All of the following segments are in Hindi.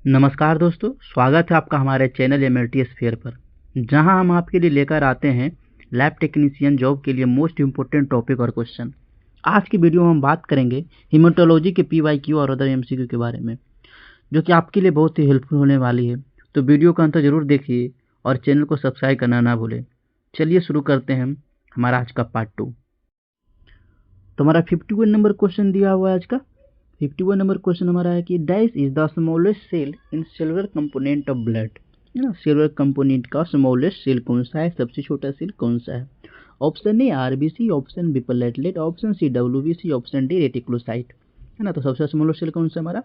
नमस्कार दोस्तों, स्वागत है आपका हमारे चैनल एमएलटी स्फीयर पर, जहां हम आपके लिए लेकर आते हैं लैब टेक्नीशियन जॉब के लिए मोस्ट इम्पोर्टेंट टॉपिक और क्वेश्चन। आज की वीडियो में हम बात करेंगे हीमेटोलॉजी के पीवाईक्यू और अदर एमसीक्यू के बारे में, जो कि आपके लिए बहुत ही हेल्पफुल होने वाली है। तो वीडियो का अंत जरूर देखिए और चैनल को सब्सक्राइब करना ना भूलें। चलिए शुरू करते हैं हमारा आज का पार्ट 2। तो हमारा 51 नंबर क्वेश्चन दिया हुआ है आज का। 51 नंबर क्वेश्चन हमारा है कि dash is the smallest cell in cellular component of blood. Cellular component का स्मॉलेस्ट सेल कौन सा है, सबसे छोटा सेल कौन सा है? Option A RBC, option B platelet, option C WBC, option D reticulocyte. है ना, तो सबसे स्मॉलेस्ट सेल कौन सा हमारा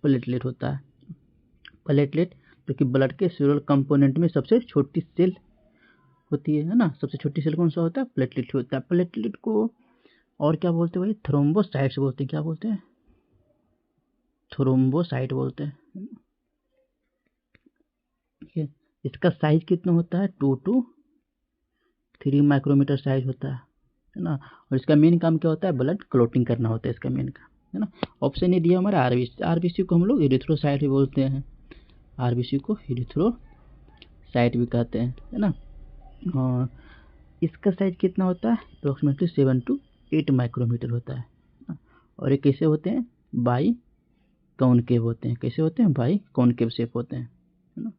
प्लेटलेट होता है। प्लेटलेट जो कि ब्लड के सेलुलर कंपोनेंट में सबसे छोटी सेल होती है ना, सबसे छोटी सेल कौन सा होता है? प्लेटलेट होता है। प्लेटलेट को और क्या बोलते हैं भाई? थ्रोम्बोसाइट्स बोलते हैं। क्या बोलते हैं? थ्रोम्बोसाइट बोलते हैं। ठीक है, इसका साइज कितना होता है? 2 to 3 माइक्रोमीटर साइज होता है ना। और इसका मेन काम क्या होता है? ब्लड क्लोटिंग करना होता है इसका मेन काम, है ना। ऑप्शन ए दिया हमारा आरबीसी। आरबीसी को हम लोग इरिथ्रोसाइट भी बोलते हैं। आरबीसी को इरिथ्रोसाइट भी कहते हैं, है ना। और इसका साइज कितना होता है? अप्रोक्सीमेटली 7 to 8 माइक्रोमीटर होता है ना। और ये कैसे होते हैं? बाई कॉनकेव होते हैं। कैसे होते हैं? बाई कॉनकेव शेप होते हैं, है ना।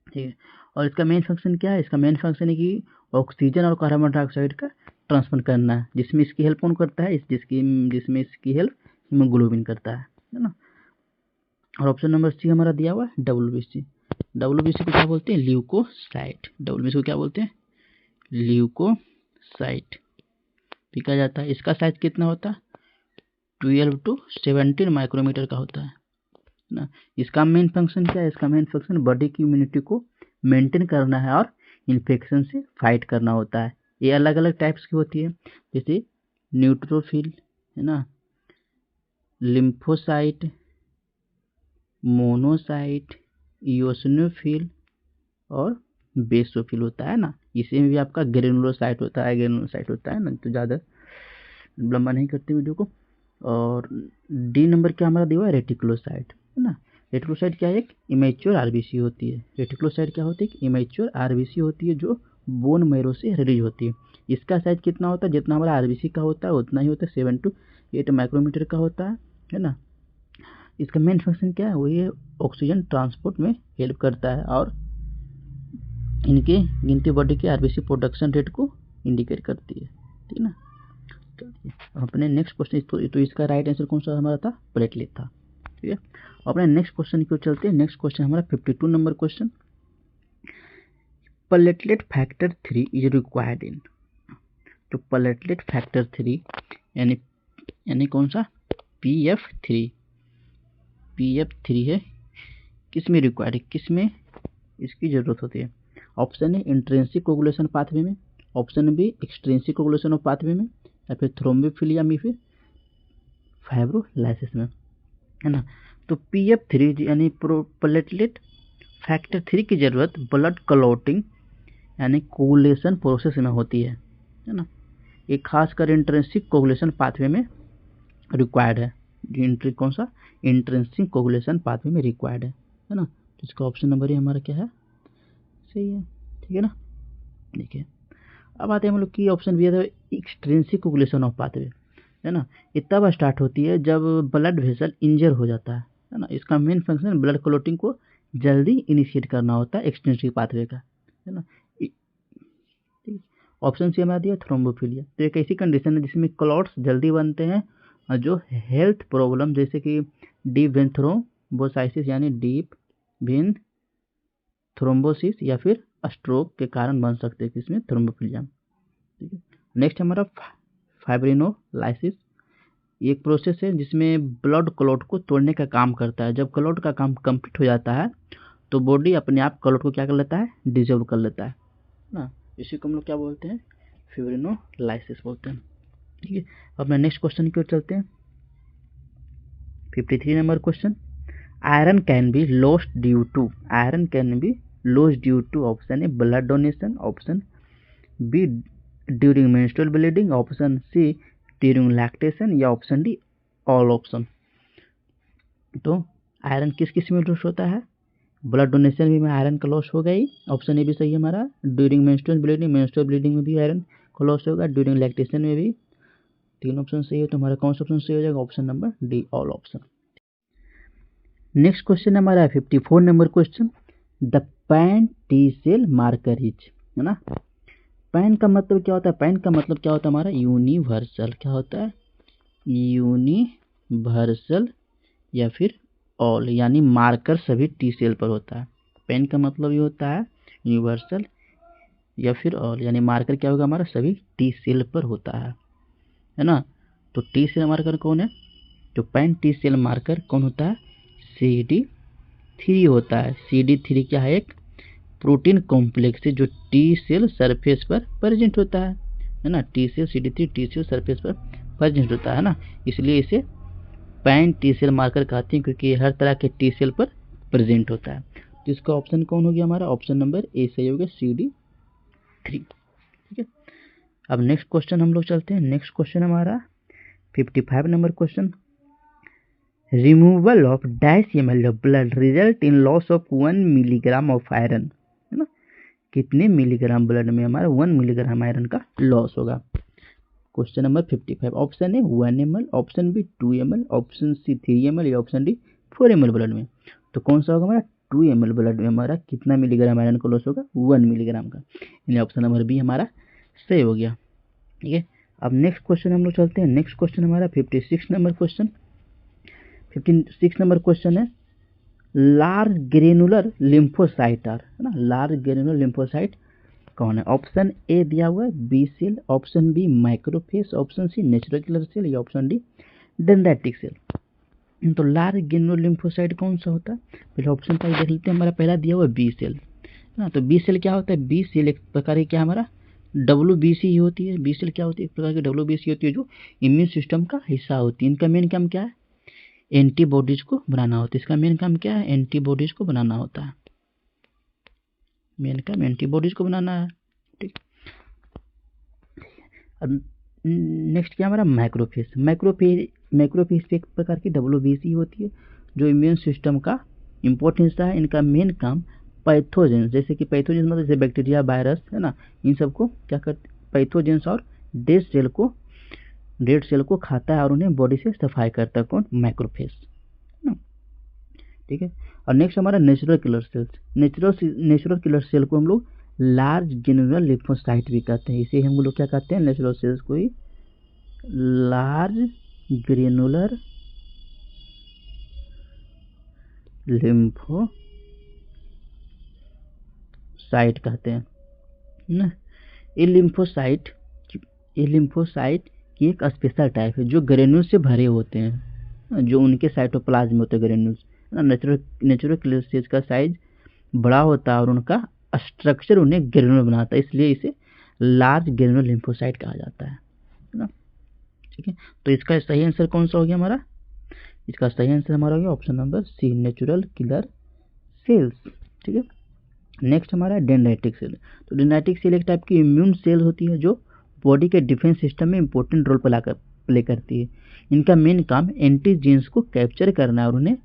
ठीक है, और इसका मेन फंक्शन क्या है? इसका मेन फंक्शन है कि ऑक्सीजन और कार्बन डाइऑक्साइड का ट्रांसफर करना है, जिसमें इसकी हेल्प कौन करता है? जिसमें इसकी हेल्प हीमोग्लोबिन करता है ना। और ऑप्शन नंबर सी हमारा दिया हुआ है डब्ल्यूबीसी। डब्ल्यूबीसी को क्या बोलते हैं? ल्यूकोसाइट। डब्ल्यूबीसी को क्या बोलते हैं? ल्यूकोसाइट भी कहा जाता है। इसका साइज कितना होता है? 12 to 17 माइक्रोमीटर का होता है ना। इसका मेन फंक्शन क्या है? इसका मेन फंक्शन बॉडी की इम्यूनिटी को मेंटेन करना है और इन्फेक्शन से फाइट करना होता है। ये अलग अलग टाइप्स की होती है, जैसे न्यूट्रोफिल, है ना, लिम्फोसाइट, मोनोसाइट, इओसिनोफिल और बेसोफिल होता है ना। इसी में भी आपका ग्रेनुलोसाइट होता है, ना। तो ज़्यादा लंबा नहीं करते वीडियो को। और डी नंबर क्या हमारा दिया है? रेटिकुलोसाइट, है ना। रेटिकुलोसाइट क्या है? एक इमेच्योर आरबीसी होती है। रेटिकुलोसाइट क्या होती है? एक इमेच्योर आरबीसी होती है जो बोन मैरो से रिलीज होती है। इसका साइज कितना होता है? जितना हमारा आरबीसी का होता है उतना ही होता है, 7 to 8 माइक्रोमीटर का होता है ना। इसका मेन फंक्शन क्या है? वो ये ऑक्सीजन ट्रांसपोर्ट में हेल्प करता है और इनके गिनती बॉडी के आरबीसी प्रोडक्शन रेट को इंडिकेट करती है, ठीक ना। अपने नेक्स्ट क्वेश्चन, तो इसका राइट आंसर कौन सा हमारा था? प्लेटलेट था, ठीक है। अपने नेक्स्ट क्वेश्चन की ओर चलते हैं। नेक्स्ट क्वेश्चन हमारा 52 number question. Platelet factor 3 is required in. तो प्लेटलेट फैक्टर 3 यानी कौन सा? PF3 है, किस में रिक्वायर्ड है, किस में इसकी जरूरत होती है? Option A intrinsic coagulation pathway में, option B extrinsic coagulation of pathway में, या फिर थ्रोम्बोफिलिया में, फिर फाइब्रोलाइसिस में, है ना। तो PF3 यानी प्लेटलेट फैक्टर 3 की जरूरत ब्लड क्लॉटिंग यानी कोगुलेशन प्रोसेस में होती है ना। ये खासकर इंट्रिंसिक कोगुलेशन पाथवे में रिक्वायर्ड है। कौन सा? इंट्रिंसिक कोगुलेशन पाथवे में रिक्वायर्ड है ना। तो इसका ऑप्शन नंबर ही हमारा क्या है? सही है, ठीक है ना। देखिए, अब आते हैं हम लोग की ऑप्शन बी है एक्सट्रिंसिक कोगुलेशन ऑफ पाथवे, है ना। ये तब स्टार्ट होती है जब ब्लड वेसल इंजर हो जाता है ना। इसका मेन फंक्शन ब्लड क्लोटिंग को जल्दी इनिशिएट करना होता है एक्सट्रिंसिक पाथवे का, है ना। ऑप्शन सी हमारा दिया थ्रोम्बोफिलिया। तो एक ऐसी कंडीशन है जिसमें क्लॉट्स जल्दी बनते हैं और जो हेल्थ प्रॉब्लम जैसे कि डीप वेन थ्रोम्बोसाइसिस यानी डीप वेन थ्रोम्बोसिस या फिर स्ट्रोक के कारण बन सकते हैं, किसमें? थ्रोम्बोफिलिया, ठीक है। नेक्स्ट हमारा फाइब्रिनोलाइसिस। ये एक प्रोसेस है जिसमें ब्लड क्लॉट को तोड़ने का काम करता है। जब क्लॉट का काम कंप्लीट हो जाता है तो बॉडी अपने आप क्लॉट को क्या कर लेता है? डिजोल्व कर लेता है ना। इसी को हम लोग क्या बोलते हैं? फिब्रिनोलाइसिस बोलते हैं, ठीक है। अब मैं नेक्स्ट क्वेश्चन की ओर चलते हैं। 53 number question. Iron can be lost due to option A blood donation, option B during menstrual bleeding, option C during lactation, या ऑप्शन डी ऑल ऑप्शन। तो आयरन किस किस में लॉस होता है? ब्लड डोनेशन भी में आयरन का लॉस होगा ही, ऑप्शन ए भी सही है हमारा। ड्यूरिंग मेंस्ट्रुअल ब्लीडिंग में भी आयरन का लॉस होगा, ड्यूरिंग लैक्टेशन में भी। 3 ऑप्शन सही है, तो हमारा कौन सा ऑप्शन सही हो जाएगा? Option number D, all option. Next question हमारा 54 number question, the pan T cell marker is, है ना। पैन का मतलब क्या होता है? पैन का मतलब क्या होता है हमारा? यूनिवर्सल। क्या होता है? यूनिवर्सल या फिर ऑल, यानी मार्कर सभी टी सेल पर होता है। पेन का मतलब ये होता है यूनिवर्सल या फिर ऑल, यानी मार्कर क्या होगा हमारा? सभी टी सेल पर होता है ना। तो टी सेल मार्कर कौन है? तो पेन टी सेल मार्कर कौन होता है? CD3 होता है। CD3 क्या है? एक प्रोटीन कॉम्प्लेक्स है जो टी सेल सरफेस पर प्रेजेंट होता है ना। T cell CD3 T cell surface पर प्रेजेंट होता है ना, इसलिए इसे पैन टी सेल मार्कर कहते हैं, क्योंकि हर तरह के टी सेल पर प्रेजेंट होता है। तो इसका ऑप्शन कौन हो गया हमारा? ऑप्शन नंबर ए सही हो गया, CD3। ठीक है, अब नेक्स्ट क्वेश्चन हम लोग चलते हैं। नेक्स्ट क्वेश्चन हमारा 55 number question, removal of dash ml of blood result in loss of 1 milligram of iron, है ना। कितने मिलीग्राम ब्लड में हमारा 1 मिलीग्राम आयरन का लॉस होगा? Question number 55, option A 1 ml, option B 2 ml, option C 3 ml या ऑप्शन डी 4 ml ब्लड में। तो कौन सा होगा हमारा? 2 ml ब्लड में हमारा कितना मिलीग्राम आयरन का लॉस होगा? 1 मिलीग्राम का, यानी ऑप्शन नंबर बी हमारा सही हो गया। ठीक है, अब नेक्स्ट क्वेश्चन हम लोग चलते हैं। नेक्स्ट क्वेश्चन हमारा 56 नंबर क्वेश्चन। 56 नंबर क्वेश्चन है, लार्ज ग्रेनुलर लिम्फोसाइट आर, है ना। लार्ज ग्रेनुलर लिम्फोसाइट कौन है? ऑप्शन ए दिया हुआ है B cell, option B microphage, option C natural killer cell या ऑप्शन डी डेंड्राइटिक सेल। तो लार्ज ग्रेनुलर लिम्फोसाइट कौन सा होता है? पहले ऑप्शन का देख लेते हैं। हमारा पहला दिया हुआ है बी सेल, है ना। तो बी सेल क्या होता है? बी सेल एक प्रकार की क्या हमारा WBC होती है। बी सेल क्या होती है? एक प्रकार की WBC होती है जो इम्यून सिस्टम का हिस्सा होती है। इनका मेन काम क्या है? एंटीबॉडीज को बनाना होता है। इसका मेन काम क्या है? एंटीबॉडीज को बनाना होता है। मेन काम एंटीबॉडीज को बनाना है। ठीक, अब नेक्स्ट क्या हमारा? मैक्रोफेज। मैक्रोफेज एक प्रकार की WBC होती है जो इम्यून सिस्टम का इम्पोर्टेंट हिस्सा है। इनका मेन काम पैथोजेन, जैसे कि पैथोजेन मतलब जैसे बैक्टीरिया, वायरस, है ना, इन सबको क्या करते? पैथोजेंस और डेड सेल को खाता है और उन्हें बॉडी से सफाई करता है। कौन? मैक्रोफेज, है ना। ठीक है, और नेक्स्ट हमारा natural killer cells. Natural killer cell को हम लोग लार्ज ग्रेनुलर लिम्फोसाइट भी कहते हैं। इसे हम लोग क्या कहते हैं? नेचुरल सेल्स को ही लार्ज ग्रेनुलर लिम्फोसाइट कहते हैं ना। ये लिम्फोसाइट की एक स्पेशल टाइप है जो ग्रेन्यूल से भरे होते हैं, जो उनके साइटोप्लाज्म में होते हैं ग्रेन्यूल्स। नेचुरल किलर सेल्स का साइज बड़ा होता है और उनका स्ट्रक्चर उन्हें ग्रेनुलर बनाता है, इसलिए इसे लार्ज ग्रेनुलर लिम्फोसाइट कहा जाता है ना। ठीक है, तो इसका सही आंसर कौन सा हो गया हमारा? इसका सही आंसर हमारा हो गया option number C, natural killer cells. ठीक है, नेक्स्ट हमारा डेंड्राइटिक सेल। तो डेंड्राइटिक सेल एक टाइप की इम्यून सेल होती है जो बॉडी के डिफेंस सिस्टम में इंपॉर्टेंट रोल प्ले करती है। इनका मेन काम एंटीजेंस को कैप्चर करना और उन्हें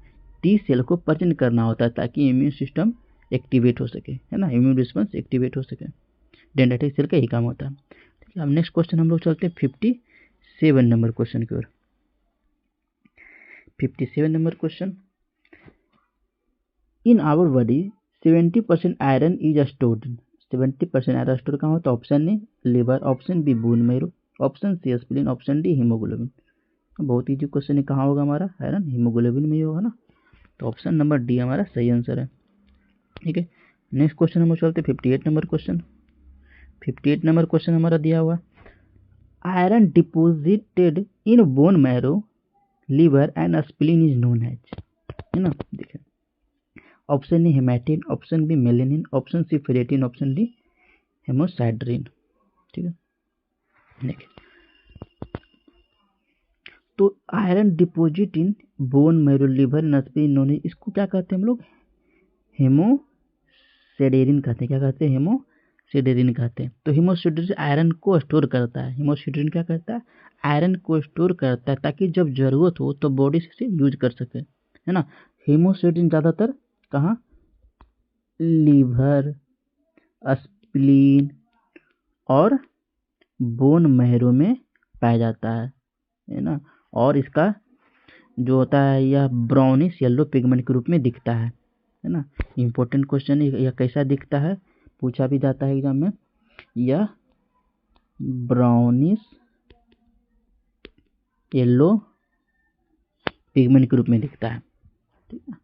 टी सेल को प्रेजेंट करना होता है ताकि इम्यून सिस्टम एक्टिवेट हो सके, है ना, इम्यून रिस्पॉन्स एक्टिवेट हो सके। डेंड्राइटिक सेल का यही काम होता है। ठीक है, अब नेक्स्ट क्वेश्चन हम लोग चलते हैं 57 नंबर क्वेश्चन की ओर। 57 number question, in our body 70% iron is stored. 70% iron store कहाँ होता है? Option A liver, option B bone marrow, option C spleen, option D haemoglobin. बहुत ईजी क्वेश्चन है, कहाँ होगा हमारा आयरन? हीमोग्लोबिन में ही होगा ना। तो ऑप्शन नंबर डी हमारा सही आंसर है। ठीक है, नेक्स्ट क्वेश्चन हम चलते 58 नंबर क्वेश्चन। 58 नंबर क्वेश्चन हमारा दिया हुआ, iron deposited in bone marrow, liver and spleen is known as, है ना। देखिए, option A haematin, option B melanin, option C ferritin, option D haemosiderin. ठीक है, देखिए, तो iron deposit in bone marrow, liver and spleen known as, इसको क्या कहते हैं हम लोग? हेमोसेडेरिन कहते हैं। क्या कहते हैं? हेमोसेडेरिन कहते हैं। तो हेमोसेडेरिन आयरन को स्टोर करता है। हेमोसेडेरिन क्या करता है? आयरन को स्टोर करता है ताकि जब जरूरत हो तो बॉडी से यूज कर सके, है ना। हेमोसिस्टीन ज़्यादातर कहाँ, लीवर, स्प्लीन और बोन मैरो में पाया जाता है ना। और इसका जो होता है यह ब्राउनिश येलो पिगमेंट के रूप में दिखता है ना। इम्पोर्टेंट क्वेश्चन यह कैसा दिखता है, पूछा भी जाता है एग्जाम में। यह ब्राउनिश येलो पिगमेंट के रूप में दिखता है। ठीक है,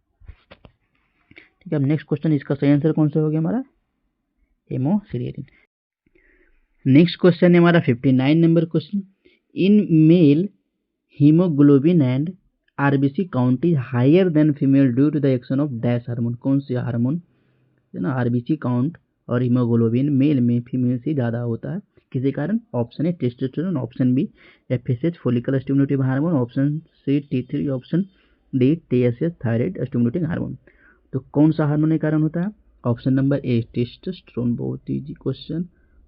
ठीक है। अब नेक्स्ट क्वेश्चन, इसका सही आंसर कौन सा हो गया हमारा, हेमोसिस्टीन। नेक्स्ट क्वेश्चन है हमारा 59 number question. In male haemoglobin and RBC count is higher than female due to the action of dash hormone. कौन से हार्मोन है ना, आरबीसी काउंट और हीमोग्लोबिन मेल में फीमेल से ज़्यादा होता है, किसी कारण। Option A testosterone, option B FSH follicle stimulating hormone, option C T3, option D TSH thyroid stimulating hormone. तो कौन सा हार्मोन के कारण होता है, ऑप्शन नंबर ए टेस्टोस्टेरोन। बहुत ईजी क्वेश्चन,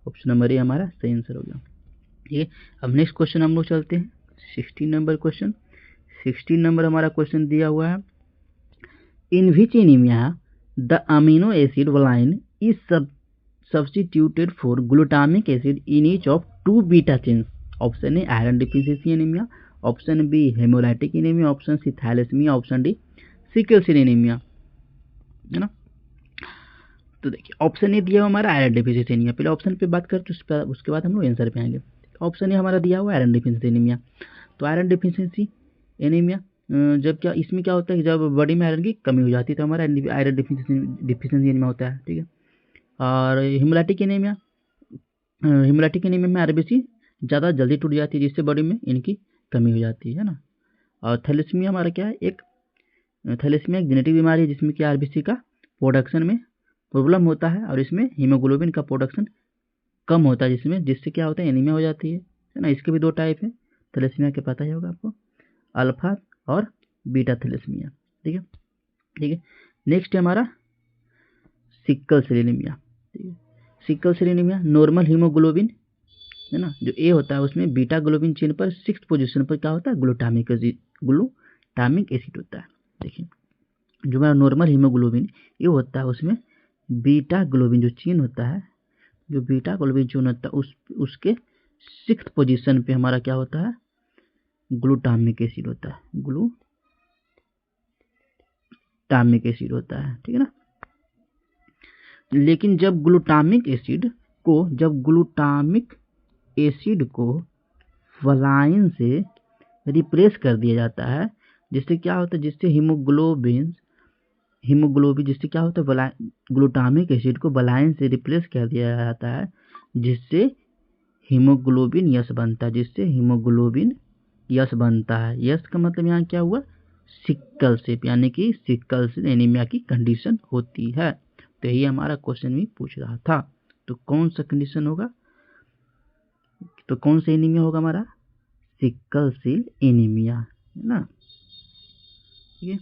ऑप्शन नंबर ए हमारा सही आंसर हो गया। ठीक है, अब नेक्स्ट क्वेश्चन हम लोग चलते हैं 16 नंबर क्वेश्चन। 16 नंबर हमारा क्वेश्चन दिया हुआ है, in which anaemia the amino acid valine is substituted for glutamic acid in each of 2 beta chains। Option A iron deficiency anaemia, option B haemolytic anaemia, option C thalassaemia, option D sickle cell anaemia, है ना। तो देखिए ऑप्शन ए दिया हुआ हमारा आयरन डिफिशियंसी एनीमिया। पहले ऑप्शन पे बात करते उसके बाद हम लोग आंसर पे आएंगे। ऑप्शन ए हमारा दिया हुआ आयरन डिफिशियंसी एनीमिया। तो आयरन डिफिशियंसी एनीमिया जब क्या इसमें क्या होता है कि जब बॉडी में आयरन की कमी हो जाती है तो हमारा आयरन डिफिशियंसी एनीमिया होता है। ठीक है, और हिमोलाइटिक एनीमिया में आरबीसी ज़्यादा जल्दी टूट जाती है जिससे बॉडी में इनकी कमी हो जाती है ना। और थैलेसीमिया हमारा क्या है, थैलेसीमिया एक जेनेटिक बीमारी है जिसमें कि आरबीसी का प्रोडक्शन में प्रॉब्लम होता है और इसमें हीमोग्लोबिन का प्रोडक्शन कम होता है जिससे क्या होता है, एनीमिया हो जाती है ना। इसके भी 2 टाइप है थैलेसीमिया के, पता ही होगा आपको, अल्फा और बीटा थैलेसीमिया। ठीक है, ठीक है। नेक्स्ट है हमारा सिकल सेल एनीमिया। ठीक है, sickle cell anaemia normal haemoglobin है ना, जो ए होता है उसमें बीटा ग्लोबिन चेन पर 6th पोजीशन पर क्या होता है, ग्लूटामिक एसिड होता है। देखिए जो हमारा नॉर्मल हीमोग्लोबिन ये होता है उसमें बीटा ग्लोबिन जो चेन होता है, जो बीटा ग्लोबिन चेन होता है उसके 6th पोजीशन पे हमारा क्या होता है, ग्लूटामिक एसिड होता है, ग्लूटामिक एसिड होता है। ठीक है ना। लेकिन जब ग्लूटामिक एसिड को वलाइन से रिप्लेस कर दिया जाता है, जिससे क्या होता है, जिससे हीमोग्लोबिन जिससे क्या होता है, ग्लूटामिक एसिड को वलाइन से रिप्लेस कर दिया जाता है, जिससे हीमोग्लोबिन यस बनता है, यस का मतलब यहाँ क्या हुआ, सिकल सेल, यानी कि सिकल सेल एनीमिया की कंडीशन होती है। तो यही हमारा क्वेश्चन भी पूछ रहा था। तो कौन सा कंडीशन होगा, तो कौन सा एनीमिया होगा हमारा, सिकल सेल एनीमिया, है ना। ठीक है,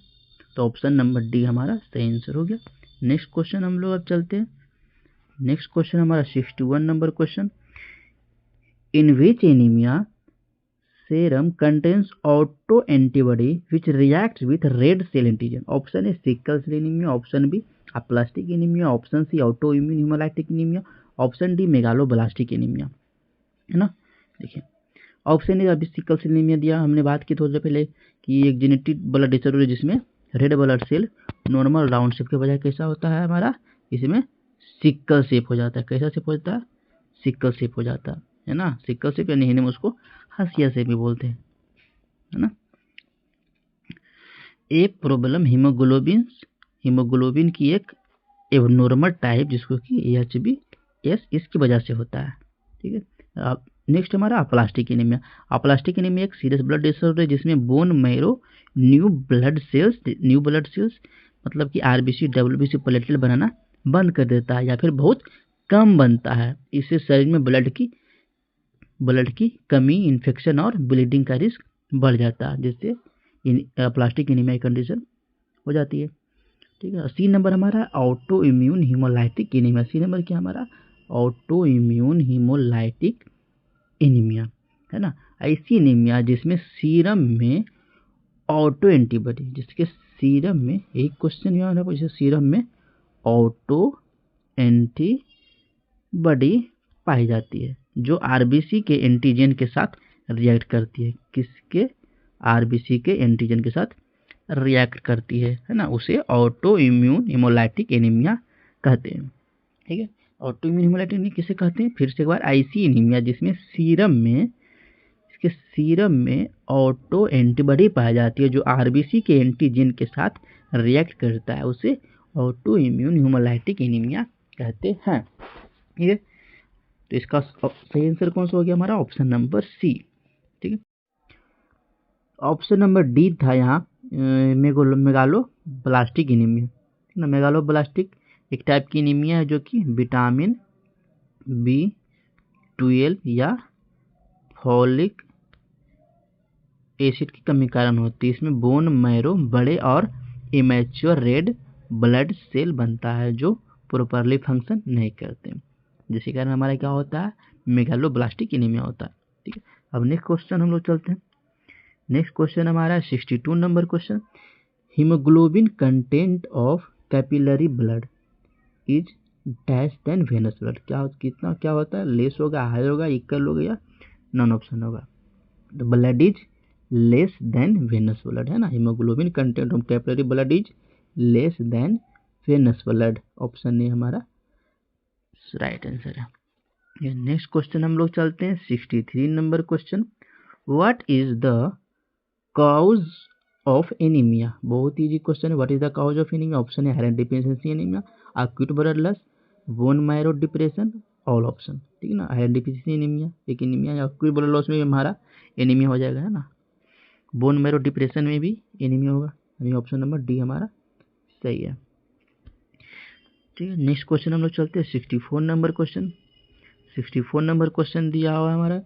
तो ऑप्शन नंबर डी हमारा सही आंसर हो गया। नेक्स्ट क्वेश्चन हम लोग अब चलते हैं। नेक्स्ट क्वेश्चन हमारा 61 number question, in which anaemia serum contains auto antibody which reacts with red cell antigen। Option A sickle cell anaemia, option B aplastic anaemia, option C autoimmune haemolytic anaemia, option D megaloblastic anaemia, है ना। देखिए ऑप्शन ए अभी सिकल सेल एनीमिया दिया, हमने बात की थोड़ी देर पहले कि एक जेनेटिक ब्लड डिसऑर्डर है जिसमें red blood cell normal round shape के बजाय कैसा होता है हमारा, इसमें सिकल शेप हो जाता है। कैसा शेप हो जाता है, सिकल शेप हो जाता है ना। सिकल शेप यानी हिंदी में उसको हसिया से भी बोलते हैं, है ना। एक प्रॉब्लम हीमोग्लोबिन की एक एबनॉर्मल टाइप जिसको कि HbS इसकी वजह से होता है। ठीक है, अब नेक्स्ट हमारा अप्लास्टिक एनीमिया। अप्लास्टिक एनीमिया एक सीरियस ब्लड डिसऑर्डर है जिसमें bone marrow new blood cells मतलब कि आरबीसी डब्ल्यूबीसी प्लेटलेट बनाना बंद कर देता है या फिर बहुत कम बनता है। इससे शरीर में ब्लड की कमी, इन्फेक्शन और ब्लीडिंग का रिस्क बढ़ जाता है, जिससे प्लास्टिक एनीमिया कंडीशन हो जाती है। ठीक है, सी नंबर हमारा autoimmune haemolytic anaemia. C number क्या हमारा, ऑटो इम्यून हीमोलाइटिक एनीमिया, है ना। ऐसी एनीमिया जिसमें सीरम में ऑटो एंटीबॉडी, जिसके सीरम में एक क्वेश्चन यहाँ है, जैसे सीरम में ऑटो एंटीबॉडी पाई जाती है जो आरबीसी के एंटीजन के साथ रिएक्ट करती है। किसके? आरबीसी के एंटीजन के साथ रिएक्ट करती है ना, उसे ऑटो इम्यून हेमोलाइटिक एनीमिया कहते हैं। ठीक है, ऑटो इम्यून हेमोलाइटिक एनीमिया किसे कहते हैं? फिर से एक बार, ऐसी एनीमिया जिसमें सीरम में ऑटो एंटीबॉडी पाई जाती है जो आरबीसी के एंटीजन के साथ रिएक्ट करता है, उसे ऑटो इम्यून हेमोलाइटिक एनीमिया कहते हैं। ठीक है, तो इसका सही आंसर कौन सा हो गया हमारा? Option number C. ठीक है, ऑप्शन नंबर डी था यहाँ मेगालोब्लास्टिक एनीमिया। ठीक है ना, मेगालोब्लास्टिक एक टाइप की एनीमिया है जो कि विटामिन B12 या फॉलिक एसिड की कमी कारण होती है। इसमें बोन मैरो बड़े और इमेच्योर रेड ब्लड सेल बनता है जो प्रॉपरली फंक्शन नहीं करते, जिसके कारण हमारा क्या होता है? मेगालोब्लास्टिक एनीमिया होता है। ठीक है, अब नेक्स्ट क्वेश्चन हम लोग चलते हैं। नेक्स्ट क्वेश्चन हमारा 62 number question, haemoglobin content of capillary blood is dash than venous blood. कितना क्या होता है? लेस होगा, हाई होगा, इक्वल होगा या नॉन ऑप्शन होगा? The blood is less than venous blood है ना, haemoglobin content of capillary blood is less than venous blood. Option A हमारा राइट आंसर है। नेक्स्ट क्वेश्चन हम लोग चलते हैं 63 number question, what is the cause of anaemia. बहुत इजी क्वेश्चन है। What is the cause of anaemia? Option है iron deficiency anaemia, acute blood loss, bone marrow depression, all option. ठीक है ना, आयरन डिफिशिएंसी एनीमिया एक एनीमिया, या एक्यूट ब्लड लॉस में भी हमारा एनीमिया हो जाएगा है ना, बोन मैरो डिप्रेशन में भी एनीमिया होगा, यानी ऑप्शन नंबर डी हमारा सही है। ठीक है, नेक्स्ट क्वेश्चन हम लोग चलते हैं 64 नंबर क्वेश्चन। 64 नंबर क्वेश्चन दिया हुआ है हमारा,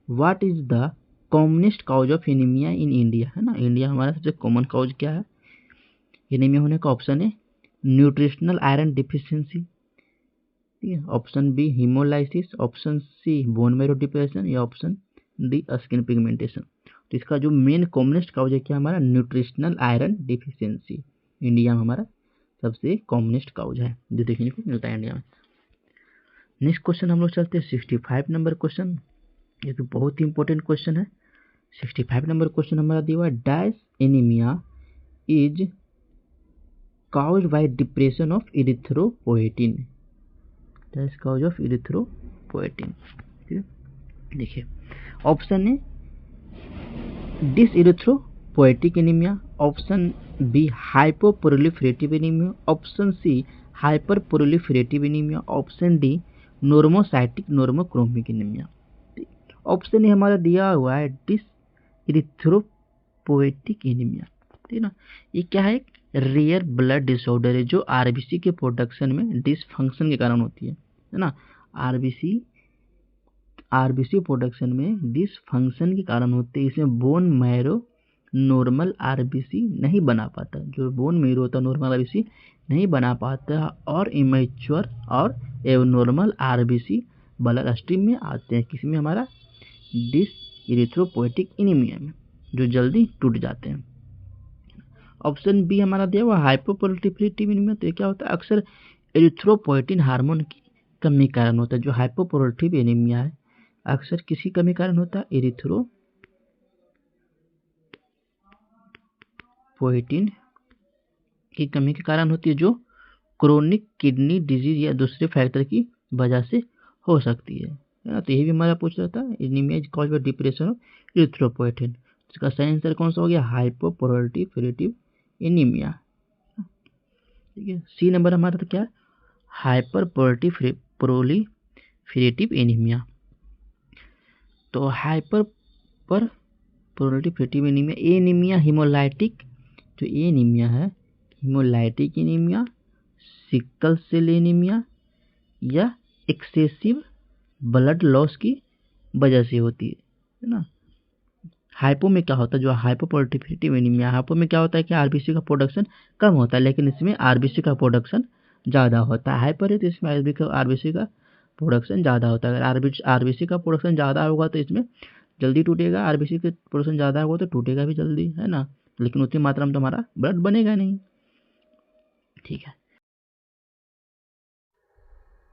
what is the commonest cause of anaemia in India है ना, इंडिया हमारा सबसे कॉमन काउज क्या है एनीमिया होने का? ऑप्शन है न्यूट्रिशनल आयरन डिफिशिएंसी, ठीक है, option B haemolysis, option C bone marrow depression, या ऑप्शन डी स्किन पिगमेंटेशन। तो इसका जो मेन कॉमनेस्ट काउज है क्या हमारा? न्यूट्रिशनल आयरन डिफिशिएंसी इंडिया में हमारा सबसे कॉमनेस्ट काउज है जो देखने को मिलता है इंडिया में। नेक्स्ट क्वेश्चन हम लोग चलते हैं 65 नंबर क्वेश्चन, ये तो बहुत ही इंपॉर्टेंट क्वेश्चन है। 65 नंबर क्वेश्चन हमारा दिया हुआ है, dash anaemia is caused by depression of erythropoietin, dash cause of erythropoietin. ठीक है, देखिए option A dyserythropoietic anaemia, option B hypoproliferative anaemia, option C hyperproliferative anaemia, option D normocytic normochromic anaemia. Option A हमारा दिया हुआ है डिस इरिथ्रोपोएटिक एनीमिया। ठीक है ना, ये क्या है? रेयर ब्लड डिसऑर्डर है जो आरबीसी के प्रोडक्शन में डिसफंक्शन के कारण होती है ना, आरबीसी प्रोडक्शन में डिसफंक्शन के कारण होते हैं। इसमें बोन मैरो नॉर्मल आरबीसी नहीं बना पाता, जो बोन मैरो होता है नॉर्मल आरबीसी नहीं बना पाता, और इमेच्योर और एबनॉर्मल आरबीसी ब्लड स्ट्रीम में आते हैं। किसमें? हमारा डिस इरिथ्रोपोएटिक एनीमिया में, जो जल्दी टूट जाते हैं। ऑप्शन बी हमारा दिया हुआ हाइपोप्रोलिफरेटिव एनीमिया, तो ये क्या होता है? अक्सर एरिथ्रोपोएटिन हार्मोन की कमी कारण होता है। जो हाइपोप्रोलिफरेटिव एनीमिया है अक्सर किसी कमी कारण होता है? एरिथ्रोपोएटिन की कमी के कारण होती है, जो क्रोनिक किडनी डिजीज या दूसरे फैक्टर की वजह से हो सकती है ना। तो ये भी हमारा पूछ रहा था, anaemia is caused by depression of erythropoietin. इसका सही आंसर कौन सा हो गया? Hypoproliferative anaemia. ठीक है, सी नंबर हमारा तो क्या है? Hyperproliferative anaemia. तो hyperproliferative anaemia, anaemia haemolytic, जो एनीमिया है haemolytic anaemia, sickle cell anaemia, या एक्सेसिव ब्लड लॉस की वजह से होती है ना। हाइपो में क्या होता है? जो हाइपोप्रोलिफरेटिव एनीमिया, हाइपो में क्या होता है कि आरबीसी का प्रोडक्शन कम होता है, लेकिन इसमें आरबीसी का प्रोडक्शन ज़्यादा होता है। हाइपर है तो इसमें आरबीसी का प्रोडक्शन ज़्यादा होता है। अगर आरबीसी का प्रोडक्शन ज़्यादा होगा तो इसमें जल्दी टूटेगा, आरबीसी का प्रोडक्शन ज़्यादा होगा तो टूटेगा भी जल्दी, है ना। लेकिन उतनी मात्रा में तो हमारा ब्लड बनेगा नहीं। ठीक है,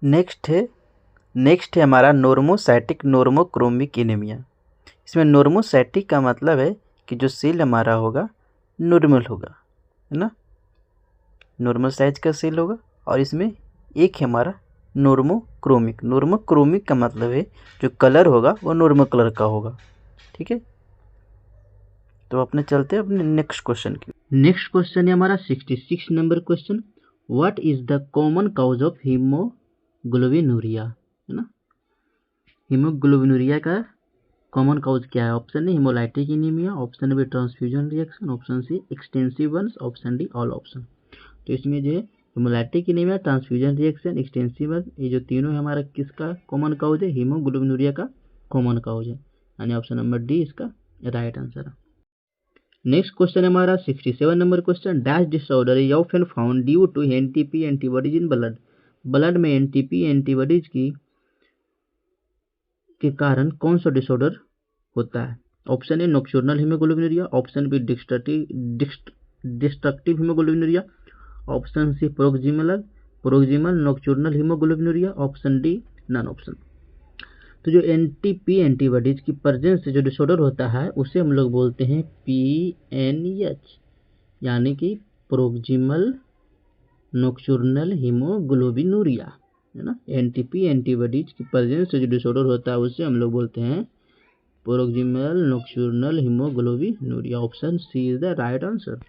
नेक्स्ट है हमारा नॉर्मोसाइटिक नॉर्मोक्रोमिक एनीमिया। इसमें नॉर्मोसाइटिक का मतलब है कि जो सेल हमारा होगा नॉर्मल होगा, है ना, नॉर्मल साइज का सेल होगा। और इसमें एक है हमारा नॉर्मोक्रोमिक। नॉर्मोक्रोमिक का मतलब है जो कलर होगा वो नॉर्मल कलर का होगा। ठीक है, तो अपने चलते हैं अपने नेक्स्ट क्वेश्चन की। नेक्स्ट क्वेश्चन है हमारा 66 number question, what is the common cause of haemoglobinuria, है ना। हीमोग्लोबिनूरिया का कॉमन काउज क्या है? Option A haemolytic anaemia, option B transfusion reaction, option C extensive burns, option D all option. तो इसमें जो है haemolytic anaemia, transfusion reaction, extensive burns, ये जो तीनों है हमारा किसका कॉमन काउज है? हीमोग्लोबिनूरिया का कॉमन काउज है, यानी ऑप्शन नंबर डी इसका राइट आंसर है। नेक्स्ट क्वेश्चन है हमारा 67 number question, dash disorder is often found due to NTP antibodies in blood. Blood में एनटीपी एंटीबॉडीज के कारण कौन सा डिसऑर्डर होता है? Option A nocturnal haemoglobinuria, option B destructive haemoglobinuria, option C proximal nocturnal haemoglobinuria, option D none option. तो जो एनटीपी एंटीबॉडीज की प्रेजेंस से जो डिसऑर्डर होता है उसे हम लोग बोलते हैं पीएनएच, यानी कि प्रोक्सिमल नॉक्टर्नल हीमोग्लोबिनूरिया, है ना। एनटीपी एंटीबॉडीज की प्रेजेंस से जो डिसऑर्डर होता है उसे हम लोग बोलते हैं proximal nocturnal haemoglobinuria. Option C is the right answer.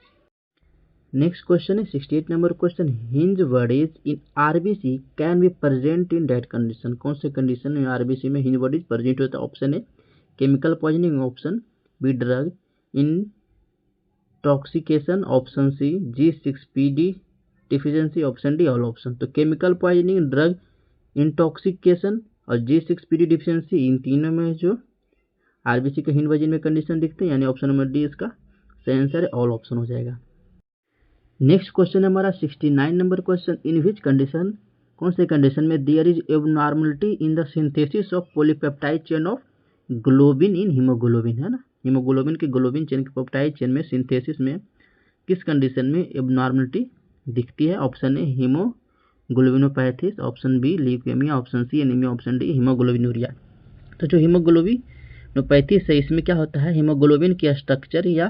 Next question है 68 number question, Heinz bodies in RBC can be present in that condition. कौन से कंडीशन में आरबीसी में हिंज बॉडीज प्रेजेंट होता है? Option A chemical poisoning, option B drug intoxication, option C G6PD deficiency, option D all option. तो केमिकल पॉइजनिंग, ड्रग इंटॉक्सिकेशन और G6PD डिफिशियंसी, इन तीनों में जो आरबीसी के हिंज बॉडीज में कंडीशन दिखते हैं, यानी ऑप्शन नंबर डी इसका सही आंसर है, ऑल ऑप्शन हो जाएगा। नेक्स्ट क्वेश्चन है हमारा 69 number question, in which condition, कौन से कंडीशन में there is abnormality in the synthesis of polypeptide chain of globin in haemoglobin, है ना। हीमोग्लोबिन के ग्लोबिन चेन के पेप्टाइड चेन में सिंथेसिस में किस कंडीशन में एबनॉर्मलिटी दिखती है? Option A haemoglobinopathies, option B leukaemia, option C anaemia, option D haemoglobinuria. तो जो हीमोग्लोबिनोपैथीज है इसमें क्या होता है? हीमोग्लोबिन की स्ट्रक्चर या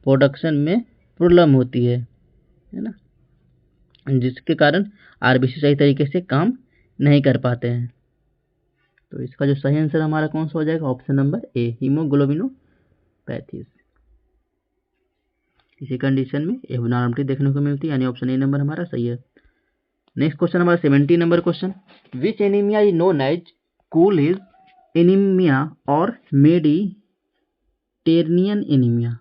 प्रोडक्शन में प्रॉब्लम होती है ना, जिसके कारण आरबीसी सही तरीके से काम नहीं कर पाते हैं। तो इसका जो सही आंसर हमारा कौन सा हो जाएगा? ऑप्शन नंबर ए हीमोग्लोबिनोपैथीज। इसी कंडीशन में एबनॉर्मलिटी देखने को मिलती है, यानी ऑप्शन ए नंबर हमारा सही है। नेक्स्ट क्वेश्चन हमारा 70 number question, which anaemia is known as Cooley's anaemia और मेडिटेरेनियन एनीमिया,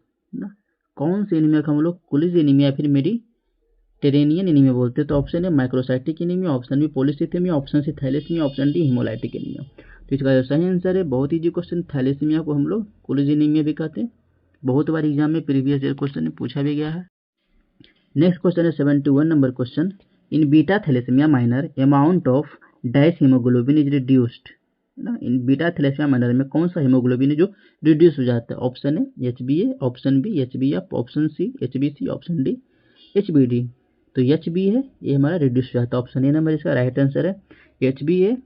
कौन से एनीमिया को हम लोग कूलिज एनीमिया फिर मेडिटेरेनियन एनीमिया बोलते हैं? तो ऑप्शन है microcytic anaemia, option B polycythaemia, option C thalassaemia, option D haemolytic anaemia. तो इसका जो सही आंसर है, बहुत ईजी क्वेश्चन, थैलेसीमिया को हम लोग कूलिज एनीमिया भी कहते हैं। बहुत बार एग्जाम में प्रीवियस ईयर क्वेश्चन में पूछा भी गया है। नेक्स्ट क्वेश्चन है 71 number question, in beta thalassaemia minor amount of dash haemoglobin is reduced, है ना। इन बीटा थैलेसीमिया माइनर में कौन सा हीमोग्लोबिन है जो रिड्यूस हो जाता है? ऑप्शन है HbA, option B HbF, option C HbC, option D HbD। तो HB है ये हमारा रिड्यूस हो जाता है, ऑप्शन ए नंबर इसका राइट आंसर है, HbA।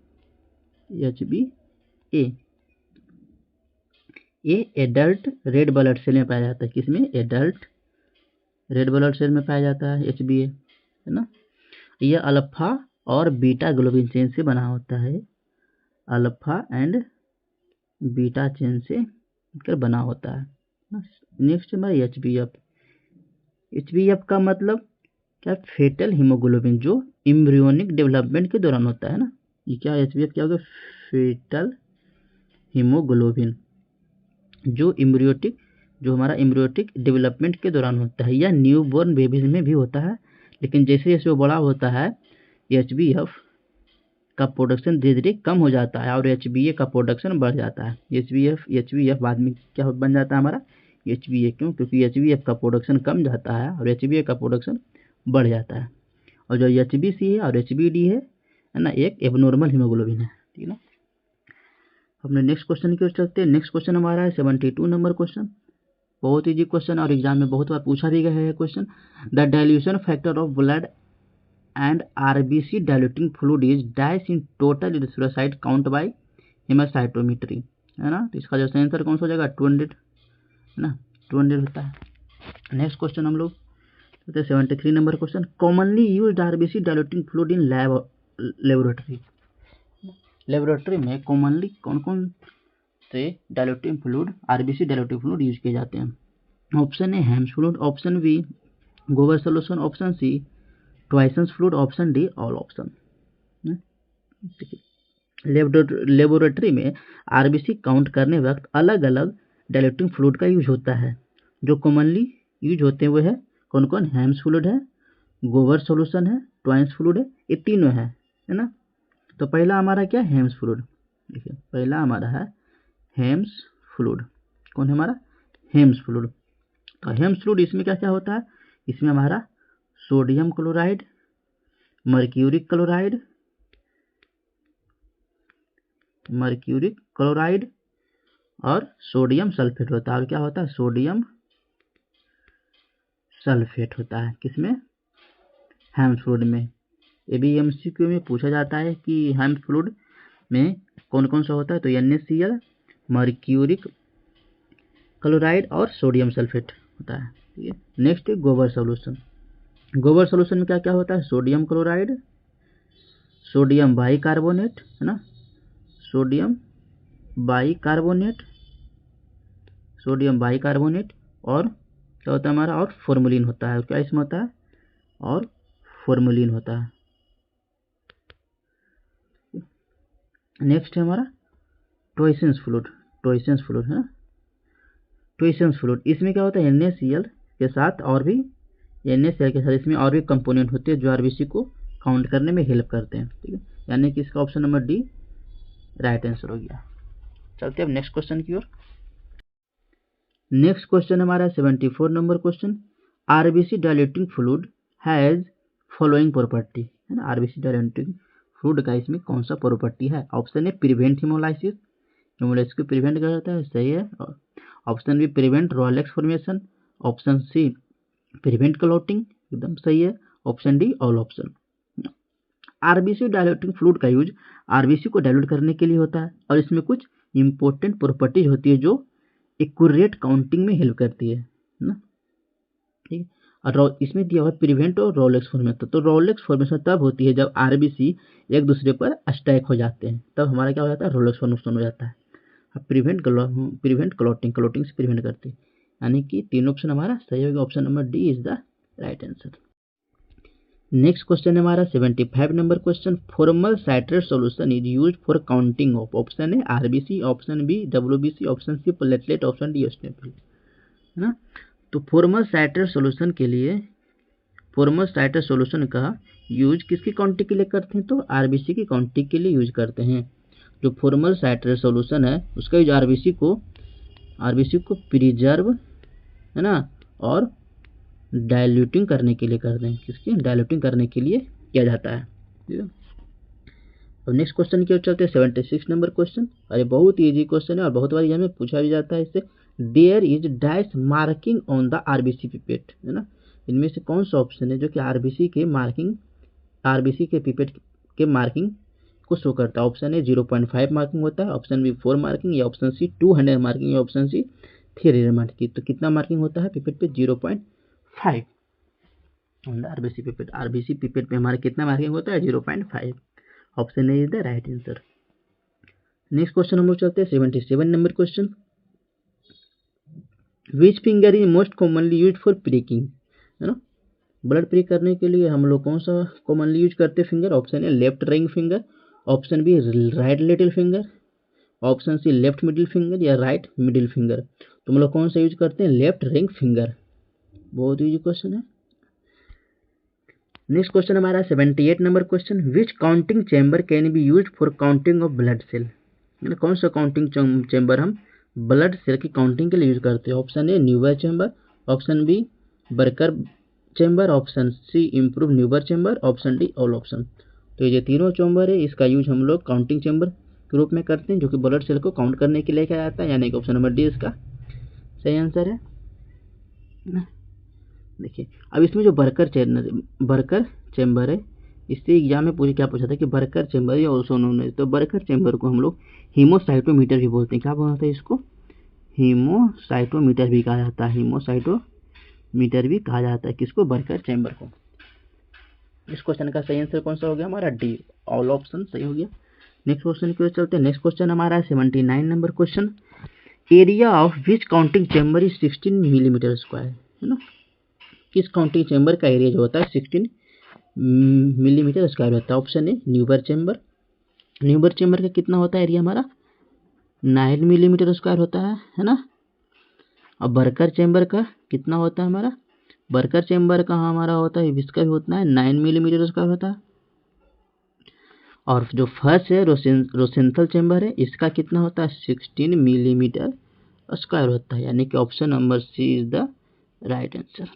ये एडल्ट रेड ब्लड सेल में पाया जाता है, किसमें? एडल्ट रेड ब्लड सेल में पाया जाता है HbA, है ना। यह अल्फा और बीटा ग्लोबिन चेन से बना होता है, अल्फा एंड बीटा चेन से बना होता है। नेक्स्ट हमारा HbF का मतलब क्या? फेटल हीमोग्लोबिन, जो एम्ब्रियोनिक डेवलपमेंट के दौरान होता है ना। ये क्या HbF क्या होगा? फेटल हीमोग्लोबिन जो हमारा एम्ब्रियोटिक डेवलपमेंट के दौरान होता है, या न्यूबॉर्न बेबीज में भी होता है। लेकिन जैसे जैसे वो बड़ा होता है HbF का प्रोडक्शन धीरे धीरे कम हो जाता है और HbA का प्रोडक्शन बढ़ जाता है। HbF बाद में क्या बन जाता है हमारा? HbA। क्यों? क्योंकि HbF का प्रोडक्शन कम जाता है और HbA का प्रोडक्शन बढ़ जाता है। और जो HbC है और HbD है ना, एक एबनॉर्मल हीमोग्लोबिन है, ठीक है। अपने नेक्स्ट क्वेश्चन की ओर चलते हैं। नेक्स्ट क्वेश्चन हमारा है 72 नंबर क्वेश्चन, बहुत ईजी क्वेश्चन और एग्जाम में बहुत बार पूछा भी गया है question. The dilution factor of blood and RBC diluting fluid is dash in total erythrocyte count by haemocytometry, है ना। तो इसका जो आंसर कौन सा हो जाएगा 200, है ना, 200 होता है। नेक्स्ट क्वेश्चन हम लोग 73 number question, commonly used RBC diluting fluid in laboratory. Laboratory में कॉमनली कौन कौन से diluting fluid, RBC diluting fluid use किए जाते हैं। Option A Hayem's fluid, option B Gower solution, option C Toisson's fluid, option D all option. लेबोरेटरी में आरबीसी काउंट करने वक्त अलग अलग डाइल्यूटिंग फ्लूइड का यूज होता है। जो कॉमनली यूज होते हैं वो है कौन कौन, हेम्स फ्लूइड है, गोबर सोल्यूशन है, ट्वाइस फ्लूइड है, ये तीनों है ना। तो पहला हमारा क्या है, हेम्स फ्लूइड। देखिए पहला हमारा है हेम्स फ्लूइड। कौन है हमारा, हेम्स फ्लूइड। तो हेम्स फ्लूइड इसमें क्या क्या होता है, इसमें हमारा सोडियम क्लोराइड, मर्क्यूरिक क्लोराइड और सोडियम सल्फेट होता है। और क्या होता है, सोडियम सल्फेट होता है किसमें, हेम्स फ्लूइड में। ये भी एमसीक्यू में पूछा जाता है कि हेम्स फ्लूइड में कौन कौन सा होता है, तो NaCl, मर्क्यूरिक क्लोराइड और सोडियम सल्फेट होता है। ठीक है, नेक्स्ट है गोबर सोल्यूशन। गोबर सोल्यूशन में क्या क्या होता है, सोडियम क्लोराइड, सोडियम बाइकार्बोनेट, है ना, सोडियम बाइकार्बोनेट और क्या होता है हमारा, और फॉर्मुलिन होता है। और क्या इसमें होता है, और फॉर्मुलिन होता है। नेक्स्ट है हमारा ट्वाइसेंस फ्लूइड, है ना, ट्वाइसेंस फ्लूइड। इसमें क्या होता है, NaCl के साथ और भी, NaCl के साथ इसमें और भी कंपोनेंट होते हैं जो आरबीसी को काउंट करने में हेल्प करते हैं। ठीक है, यानी कि इसका option number D right answer हो गया। चलते हैं अब नेक्स्ट क्वेश्चन की ओर। नेक्स्ट क्वेश्चन हमारा 74 number question, RBC diluting fluid has following property, है ना। आरबीसी डाइल्यूटिंग फ्लूइड का इसमें कौन सा प्रॉपर्टी है। Option A prevent haemolysis, haemolysis को प्रिवेंट करता है, सही है। Option B prevent rouleaux formation, option C prevent clotting, एकदम सही है। Option D all option. RBC diluting fluid का यूज आरबीसी को डाइल्यूट करने के लिए होता है और इसमें कुछ इंपॉर्टेंट प्रॉपर्टीज होती है जो एक्यूरेट काउंटिंग में हेल्प करती है ना। ठीक है, और इसमें दिया हुआ प्रिवेंट और रॉलेक्स फॉर्मेशन। तो रॉलेक्स फॉर्मेशन तब होती है जब आरबीसी एक दूसरे पर स्टैक हो जाते हैं, तब हमारा क्या हो जाता है, रॉलेक्स फॉर्मेशन हो जाता है। प्रिवेंट क्लॉटिंग से प्रिवेंट करती है, यानी कि तीनों ऑप्शन हमारा सही होगा। Option number D is the right answer. Next question है हमारा 75 number question, formal citrate solution is used for counting of. Option है RBC, option B WBC, option C platelet, option D eosinophil, है ना। तो फॉर्मल साइट्रेट सॉल्यूशन के लिए, फॉर्मल साइट्रेट सॉल्यूशन का यूज किसकी काउंटिंग के लिए करते हैं, तो आरबीसी की काउंटिंग के लिए यूज करते हैं। जो फॉर्मल साइट्रेट सॉल्यूशन है उसका यूज आरबीसी को प्रिजर्व, है ना, और डाइल्यूटिंग करने के लिए करते हैं। किसकी, डाइल्यूटिंग करने के लिए किया जाता है। ठीक है, अब नेक्स्ट क्वेश्चन की ओर चलते हैं 76 नंबर क्वेश्चन। अरे बहुत इजी क्वेश्चन है और बहुत बार यहाँ में पूछा भी जाता है इससे। There is dash marking on the RBC pipette, है ना। इनमें से कौन सा ऑप्शन है जो कि आरबीसी के पिपेट के मार्किंग को शो करता है। ऑप्शन ए 0.5 मार्किंग होता है, ऑप्शन बी 4 मार्किंग, या ऑप्शन सी 200 मार्किंग, या ऑप्शन सी 300 मार्किंग। तो कितना मार्किंग होता है पिपेट पे, 0.5 आरबीसी पिपेट पे हमारा कितना मार्किंग होता है, 0.5। Option A is the right answer. Next question हम लोग चलते हैं 77 number question, which finger is most commonly use for pricking, है ना। ब्लड प्रिक करने के लिए हम लोग कौन सा कॉमनली यूज करते हैं finger. Option A left ring finger, option B right little finger, option C left middle finger, या राइट मिडिल फिंगर। तो हम लोग कौन सा यूज करते हैं, लेफ्ट रिंग फिंगर। बहुत इजी क्वेश्चन है। नेक्स्ट क्वेश्चन हमारा 78 number question, which counting chamber can be used for counting of blood cell. कौन सा काउंटिंग चैम्बर हम ब्लड सेल की काउंटिंग के लिए यूज करते हैं। Option A Neubauer chamber, option B Burker chamber, option C improve Neubauer chamber, option D all option. तो ये तीनों चैम्बर है, इसका यूज हम लोग काउंटिंग चैम्बर के रूप में करते हैं जो कि ब्लड सेल को काउंट करने के लिए किया जाता है, यानी कि ऑप्शन नंबर डी इसका सही आंसर है। ना। देखिए अब इसमें जो बर्कर चेम्बर है, इससे एग्जाम में पूरी क्या पूछा था कि बर्कर चेम्बर या ऑल्सो नोन है, तो बर्कर चेम्बर को हम लोग हीमोसाइटोमीटर भी बोलते हैं। क्या बोलते हैं इसको? हीमोसाइटोमीटर भी कहा जाता है। हीमोसाइटोमीटर भी कहा जाता है किसको? बर्कर चेम्बर को। इस क्वेश्चन का सही आंसर कौन सा हो गया हमारा? डी, ऑल ऑप्शन सही हो गया। नेक्स्ट क्वेश्चन की ओर चलते हैं। नेक्स्ट क्वेश्चन हमारा है 79 number question. Area of which counting chamber is 16 millimetre square, है ना। किस काउंटिंग चेम्बर का एरिया जो होता है 16 मिलीमीटर स्क्वायर होता है? Option A Neuber chamber. Neuber chamber का कितना होता है एरिया हमारा? 9 मिलीमीटर स्क्वायर होता है ना। अब बर्कर चेम्बर का कितना होता है हमारा? बर्कर चेम्बर का हमारा होता है, इसका भी होता है 9 मिलीमीटर स्क्वायर होता है। और जो फर्स्ट है रोसेंथल चेम्बर है, इसका कितना होता है? 16 मिलीमीटर स्क्वायर होता है, यानी कि option number C is the right answer.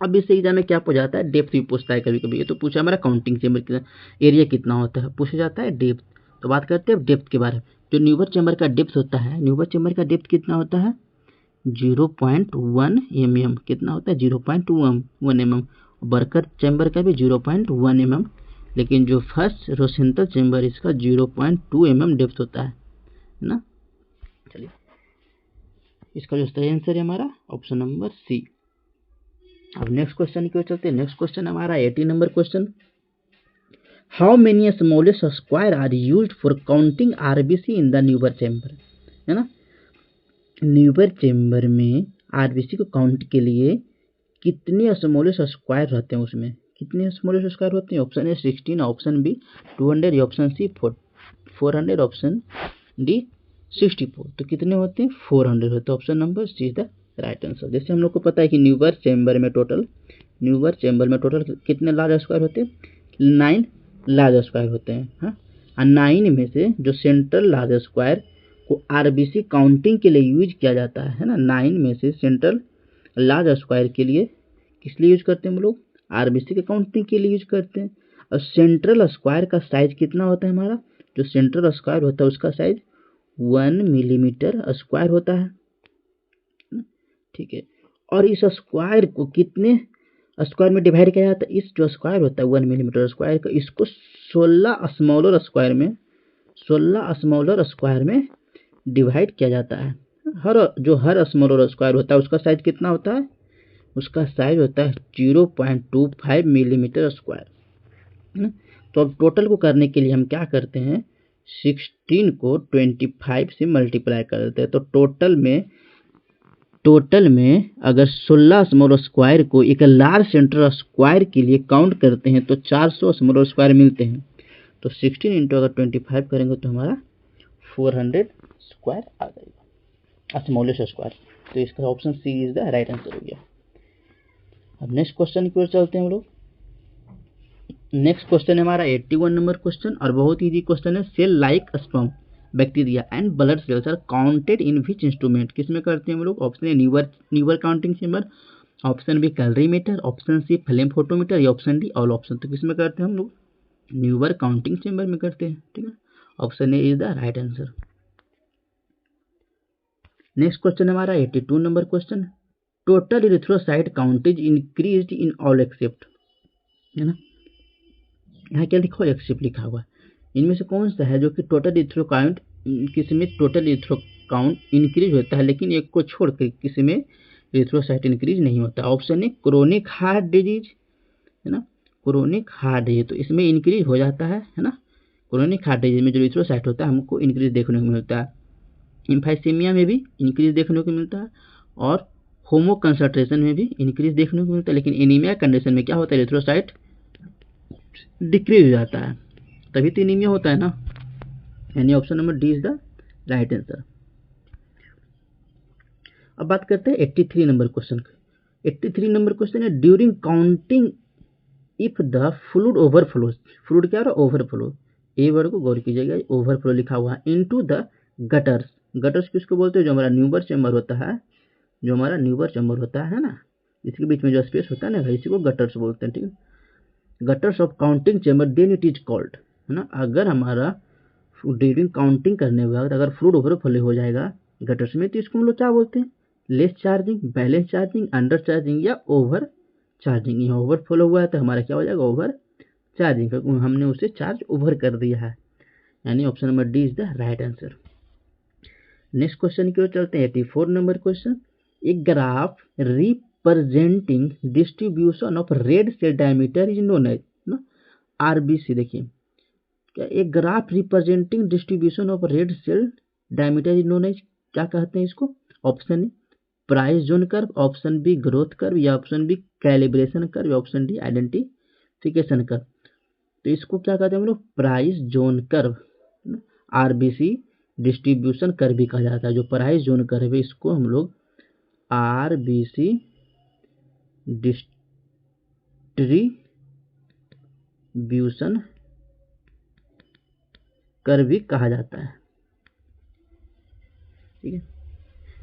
अब इससे एग्जाम में क्या पूछा जाता है? डेप्थ भी पूछता है कभी कभी। ये तो पूछा हमारा काउंटिंग चेम्बर का एरिया कितना होता है, पूछा जाता है डेप्थ। तो बात करते हैं डेप्थ के बारे में। जो न्यूबर चेम्बर का डेप्थ होता है, न्यूबर चेम्बर का डेप्थ कितना होता है? 0.1 mm। कितना होता है? 0.1 mm। बर्कर चेम्बर का भी 0.1 mm, लेकिन जो फर्स्ट रोसेंथल चेम्बर इसका 0.2 mm डेप्थ होता है ना। चलिए इसका जो सही आंसर है हमारा ऑप्शन नंबर सी। अब नेक्स्ट क्वेश्चन की ओर चलते हैं। नेक्स्ट क्वेश्चन हमारा 80 number question. How many smallest square are used for counting RBC in the Neubauer chamber, है ना। न्यूबर चेम्बर में आरबीसी को काउंट के लिए कितने स्मॉलेस्ट स्क्वायर रहते हैं? उसमें कितने स्मॉलेस्ट स्क्वायर होते हैं? Option A 16, option B 200, option C 400, option D 64। तो कितने होते हैं? 400 होते हैं। Option number C is the right answer. जैसे हम लोग को पता है कि न्यूबर चेम्बर में टोटल कितने लार्ज स्क्वायर होते हैं? 9 लार्ज स्क्वायर होते हैं। हाँ, और 9 में से जो सेंट्रल लार्ज स्क्वायर को आरबीसी काउंटिंग के लिए यूज किया जाता है ना, 9 में से सेंट्रल लार्ज स्क्वायर के लिए किस लिए यूज करते हैं हम लोग? आरबीसी के काउंटिंग के लिए यूज करते हैं। और सेंट्रल स्क्वायर का साइज कितना होता है हमारा? जो सेंट्रल स्क्वायर होता है उसका साइज 1 मिलीमीटर स्क्वायर होता है, ठीक है। और इस स्क्वायर को कितने स्क्वायर में डिवाइड किया जाता है? इस जो स्क्वायर होता है 1 मिलीमीटर स्क्वायर का, इसको 16 स्मॉलर स्क्वायर में डिवाइड किया जाता है। हर स्मॉलर स्क्वायर होता है उसका साइज कितना होता है? उसका साइज होता है 0.25 मिलीमीटर स्क्वायर, है ना। तो अब टोटल को करने के लिए हम क्या करते हैं? 16 को 25 से मल्टीप्लाई कर देते हैं। तो टोटल में अगर 16 स्मॉल स्क्वायर को एक लार्ज सेंट्रल स्क्वायर के लिए काउंट करते हैं तो 400 स्मॉल स्क्वायर मिलते हैं। तो 16 इंटू अगर 25 करेंगे तो हमारा 400 स्क्वायर आ जाएगा, स्मॉलेस्ट स्क्वायर। तो इसका option C is the right answer हो गया। अब नेक्स्ट क्वेश्चन की ओर चलते हैं हम लोग। नेक्स्ट क्वेश्चन है हमारा 81 नंबर क्वेश्चन, और बहुत इजी क्वेश्चन है। Cell like sperm, bacteria and blood cells are counted in which instrument? किस में करते हैं हम लोग? Option A Neubauer counting chamber, option B calorimeter, option C flame photometer, या ऑप्शन डी ऑल ऑप्शन। तो किस में करते हैं हम लोग? न्यूबर काउंटिंग चेम्बर में करते हैं, ठीक है। Option A is the right answer. Next question हमारा 82 number question. Total erythrocyte count is increase in all except, है ना। यहाँ क्या लिखा हुआ? एक्सेप्ट लिखा हुआ है। इनमें से कौन सा है जो कि टोटल इरिथ्रो काउंट, किसी में टोटल इरिथ्रो काउंट इंक्रीज होता है लेकिन एक को छोड़कर किसी में इरिथ्रोसाइट इंक्रीज नहीं होता? Option A chronic heart disease, है ना। क्रोनिक हार्ट डिजीज तो इसमें इंक्रीज हो जाता है ना। क्रोनिक हार्ट डिजीज में जो इरिथ्रोसाइट होता है हमको इंक्रीज देखने को मिलता है। इम्फाइसीमिया में भी इंक्रीज देखने को मिलता है, और होमो कंसंट्रेशन में भी इंक्रीज देखने को मिलता है। लेकिन एनीमिया कंडीशन में क्या होता है? इरिथ्रोसाइट डिक्रीज हो जाता है, तभी तो एनीमिया होता है ना। यानी option number D is the right answer. अब बात करते हैं 83 नंबर क्वेश्चन का। 83 नंबर क्वेश्चन है during counting if the fluid overflows, fluid क्या हो रहा है? ओवरफ्लो। ए वर्ड को गौर कीजिएगा, ओवरफ्लो लिखा हुआ है। इनटू द गटर्स, गटर्स किसको बोलते हैं? जो हमारा न्यूबर चेम्बर होता है ना, इसके बीच में जो स्पेस होता है ना, इसी को गटर्स बोलते हैं, ठीक है। Gutters of counting chamber then it is called, है ना। अगर हमारा ड्यूरिंग काउंटिंग करने के बाद अगर फ्लूड ओवरफ्लो हो जाएगा गटर्स में तो इसको हम लोग क्या बोलते हैं? Less charging, balance charging, under charging या ओवर चार्जिंग। यहाँ ओवरफ्लो हुआ है तो हमारा क्या हो जाएगा, ओवर चार्जिंग, क्योंकि हमने उसे चार्ज ओवर कर दिया है, यानी option number D is the right answer. Next question की ओर चलते हैं। 84 नंबर क्वेश्चन, एक graph representing distribution of red cell diameter is known as ना आरबीसी। देखिए क्या एक graph representing distribution of red cell diameter is known as, क्या कहते हैं इसको? Option A Price Jones curve, option B growth curve, या ऑप्शन बी कैलिब्रेशन कर्व, या ऑप्शन डी आइडेंटिफिकेशन कर्व। तो इसको क्या कहते हैं हम लोग? Price Jones curve, RBC distribution curve भी कहा जाता है। जो प्राइस जोन कर्व है इसको हम लोग आरबीसी डिस्ट्रीब्यूशन कर्व भी कहा जाता है, ठीक है,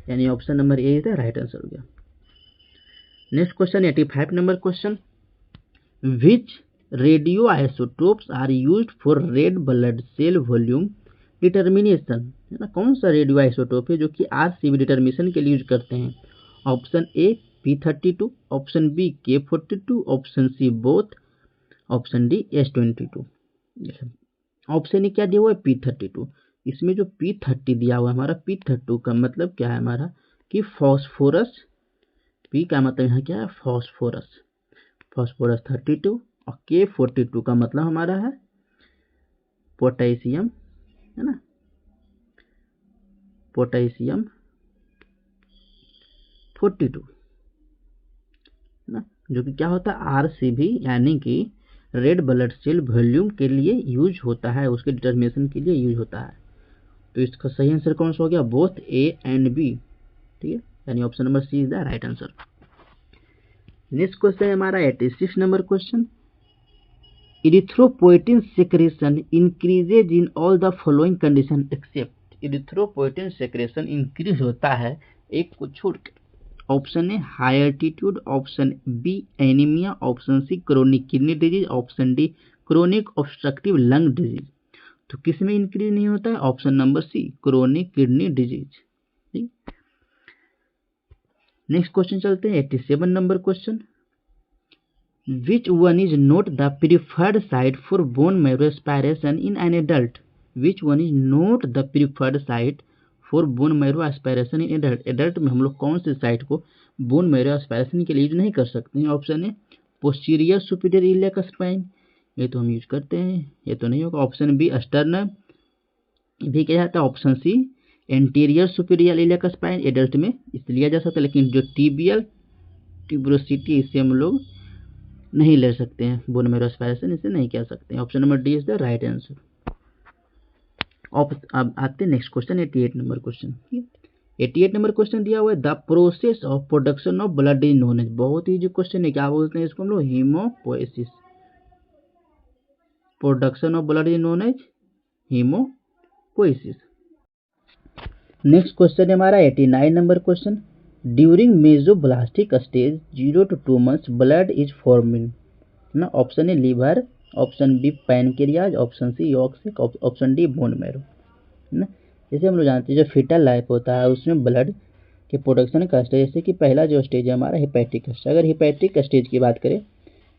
यानी option number A is the right answer हो गया। Next question 85 number question, which radio isotopes are used for red blood cell volume determination, है ना? कौन सा रेडियो आइसोटोप है जो कि आरसीबी डिटर्मिनेशन के लिए यूज करते हैं? Option A P32, option B K42, option C both, option D S22। Option A क्या दिया हुआ है? P32। इसमें जो P30 दिया हुआ है हमारा, P32 का मतलब क्या है हमारा कि फॉस्फोरस, P का मतलब यहाँ क्या है? फॉस्फोरस, फॉस्फोरस 32, और K42 का मतलब हमारा है पोटेशियम, है ना, पोटेशियम 42, है ना, जो कि क्या होता है? आरसीबी, यानी कि रेड ब्लड सेल वॉल्यूम के लिए यूज होता है, उसके डिटर्मिनेशन के लिए यूज होता है। तो इसका सही आंसर कौन सा हो गया? बोथ ए एंड बी, ठीक है, यानी option number C is the right answer. Next question है हमारा 86 number question, erythropoietin secretion increases in all the following condition except. Erythropoietin secretion increase होता है एक को छोड़ के। Option A high altitude, option B anaemia, option C chronic kidney disease, option D chronic obstructive lung disease. तो किस में इंक्रीज नहीं होता है? Option number C chronic kidney disease. Next question चलते हैं 87 number question, which one is not the preferred site for bone marrow aspiration in an adult. Which one is not the preferred site for bone marrow aspiration in adult. Adult में हम लोग कौन सी साइट को बोन मैरो एस्पायरेशन के लिए यूज नहीं कर सकते हैं? ऑप्शन ए पोस्टीरियर सुपीरियर इलियक स्पाइन, ये तो हम यूज करते हैं, ये तो नहीं होगा। ऑप्शन बी स्टर्नम भी किया जाता है। Option C anterior superior iliac spine, adult में इसे लिया जा सकता है, लेकिन जो टीबियल ट्यूबरोसिटी इसे हम लोग नहीं ले सकते हैं, बोन मैरो एस्पायरेशन इसे नहीं कह सकते हैं। Option number D is the right answer. अब आते हैं next question 88 number question. 88 number question दिया हुआ है, the process of production of blood is known as. बहुत ही जो क्वेश्चन है, क्या बोलते हैं इसको हम लोग? Haemopoiesis. Production of blood is known as haemopoiesis. Next question है हमारा 89 number question, during mesoblastic stage 0 to 2 months blood is forming ना। Option A liver, option B pancreas, option C yolk sac, option D bone marrow, है ना। जैसे हम लोग जानते हैं जो फीटल लाइफ होता है उसमें ब्लड के प्रोडक्शन का स्टेज, जैसे कि पहला जो स्टेज है हमारा हिपैटिक स्टेज। अगर हिपैटिक स्टेज की बात करें,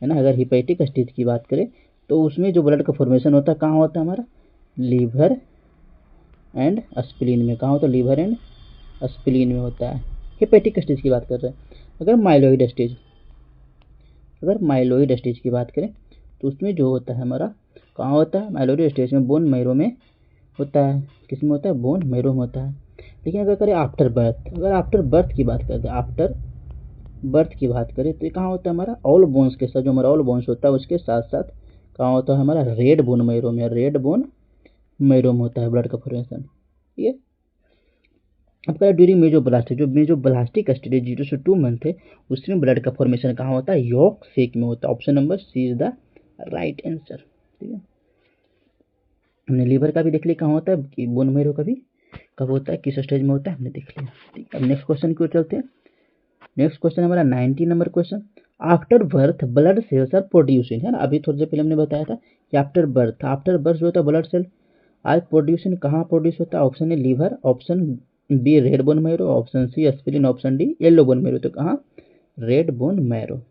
है ना, अगर हिपैटिक स्टेज की बात करें तो उसमें जो ब्लड का फॉर्मेशन होता है कहाँ होता है हमारा? लीवर एंड स्प्लीन में। कहाँ होता है? लीवर एंड स्प्लीन में होता है। हिपैटिक स्टेज की बात कर रहे हैं। अगर माइलॉइड स्टेज की बात करें तो उसमें जो होता है हमारा कहाँ होता है? माइलॉइड स्टेज में बोन मैरो में होता है। किस में होता है? बोन मैरो में होता है। लेकिन अगर करें आफ्टर बर्थ, अगर आफ्टर बर्थ की बात करते हैं, आफ्टर बर्थ की बात करें तो ये कहाँ होता है हमारा? ऑल बोन्स के साथ, जो हमारा ऑल बोन्स होता है उसके साथ साथ कहाँ होता है हमारा? रेड बोन मैरो में। रेड बोन मैरो में होता है ब्लड का फॉर्मेशन, ठीक है। अब करें ड्यूरिंग मेसोब्लास्टिक, जो मेसोब्लास्टिक स्टेज 0 से 2 मंथ है उसमें ब्लड का फॉर्मेशन कहाँ होता है? यॉक सेक में होता है। Option number C is the right answer, ठीक है। हमने लीवर का भी देख लिया कहाँ होता है, कि बोन मैरो का भी कब होता है, किस स्टेज में होता है, हमने देख लिया, ठीक है। अब नेक्स्ट क्वेश्चन की ओर चलते हैं। नेक्स्ट क्वेश्चन हमारा 90 number question, after birth blood cells are producing, है ना। अभी थोड़ी देर पहले हमने बताया था कि आफ्टर बर्थ जो होता है ब्लड सेल आज प्रोड्यूसिंग कहाँ प्रोड्यूस होता है? Option A liver, option B red bone marrow, option C aspirin, option D yellow bone marrow. तो कहाँ red bone marrow,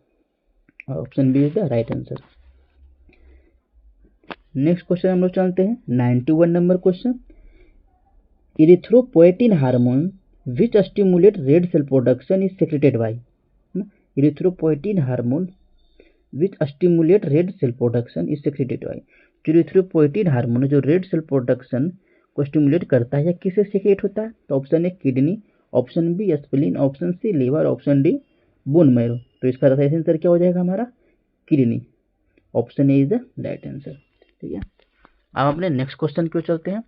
option B is the right answer. Next question हम लोग चलते हैं 91 number question. Erythropoietin hormone which stimulate red cell production is secreted by. Erythropoietin hormone which stimulate red cell production is secreted by. जो इरिथ्रोपोएटिन हार्मोन जो रेड सेल प्रोडक्शन को स्टिमुलेट करता है या किससे सेक्रेट होता है? तो option A kidney, option B spleen, option C liver, option D bone marrow. तो इसका राइट आंसर क्या हो जाएगा हमारा? Kidney, option A is the right answer. ठीक है, अब अपने नेक्स्ट क्वेश्चन क्यों चलते हैं।